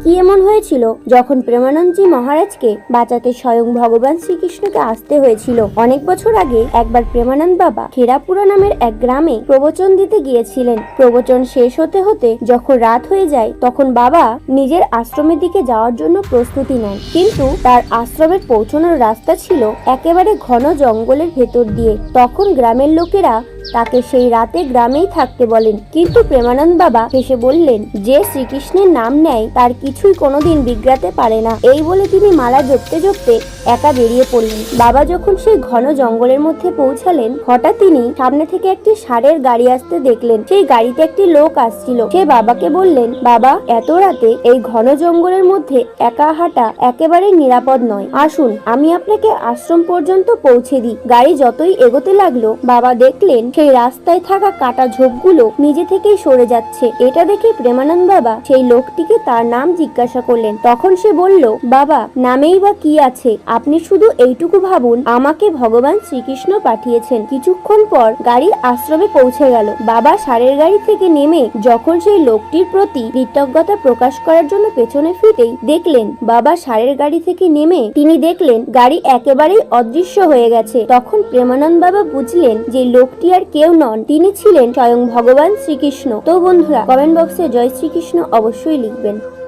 কি এমন হয়েছিল যখন প্রেমানন্দজি মহারাজকে বাঁচাতে স্বয়ং ভগবান শ্রীকৃষ্ণকে আসতে হয়েছিল? অনেক বছর আগে একবার প্রেমানন্দ বাবা খেরাপুরা নামের এক গ্রামে প্রবচন দিতে গিয়েছিলেন। প্রবচন শেষ হতে হতে যখন রাত হয়ে যায় তখন বাবা নিজের আশ্রমের দিকে যাওয়ার জন্য প্রস্তুতি নেন, কিন্তু তার আশ্রমের পৌঁছানোর রাস্তা ছিল একেবারে ঘন জঙ্গলের ভেতর দিয়ে। তখন গ্রামের লোকেরা তাকে সেই রাতে গ্রামেই থাকতে বলেন, কিন্তু প্রেমানন্দ বাবা হেসে বললেন, যে শ্রীকৃষ্ণের নাম নেয় তার কিছুই কোনোদিন বিগড়াতে পারে না। এই বলে তিনি মালা জপতে জপতে একা বেরিয়ে পড়লেন। বাবা যখন সেই ঘন জঙ্গলের মধ্যে পৌঁছালেন, হঠাৎ তিনি সামনে থেকে একটি ষাঁড়ের গাড়ি আসতে দেখলেন। সেই গাড়িতে একটি লোক আসছিল। সে বাবাকে বললেন, বাবা, এত রাতে এই ঘন জঙ্গলের মধ্যে একা হাঁটা একেবারে নিরাপদ নয়, আসুন আমি আপনাকে আশ্রম পর্যন্ত পৌঁছে দিই। গাড়ি যতই এগোতে লাগলো, বাবা দেখলেন সেই রাস্তায় থাকা কাটা ঝোপগুলো নিজে থেকেই সরে যাচ্ছে। এটা দেখে প্রেমানন্দ বাবা সেই লোকটিকে তার নাম জিজ্ঞাসা করলেন। তখন সে বলল, বাবা, নামেই বা কি আছে, আপনি শুধু এইটুকু ভাবুন, আমাকে ভগবান শ্রীকৃষ্ণ পাঠিয়েছেন। কিছুক্ষণ পর গাড়ি আশ্রমে পৌঁছে গেল। বাবা ষাঁড়ের গাড়ি থেকে নেমে যখন সেই লোকটির প্রতি কৃতজ্ঞতা প্রকাশ করার জন্য পেছনে ফিরতেই দেখলেন বাবা ষাঁড়ের গাড়ি থেকে নেমে তিনি দেখলেন গাড়ি একেবারেই অদৃশ্য হয়ে গেছে। তখন প্রেমানন্দ বাবা বুঝলেন যে লোকটি আর কেউ নন, তিনি ছিলেন স্বয়ং ভগবান শ্রীকৃষ্ণ। তো বন্ধুরা, কমেন্ট বক্সে জয় শ্রীকৃষ্ণ অবশ্যই লিখবেন।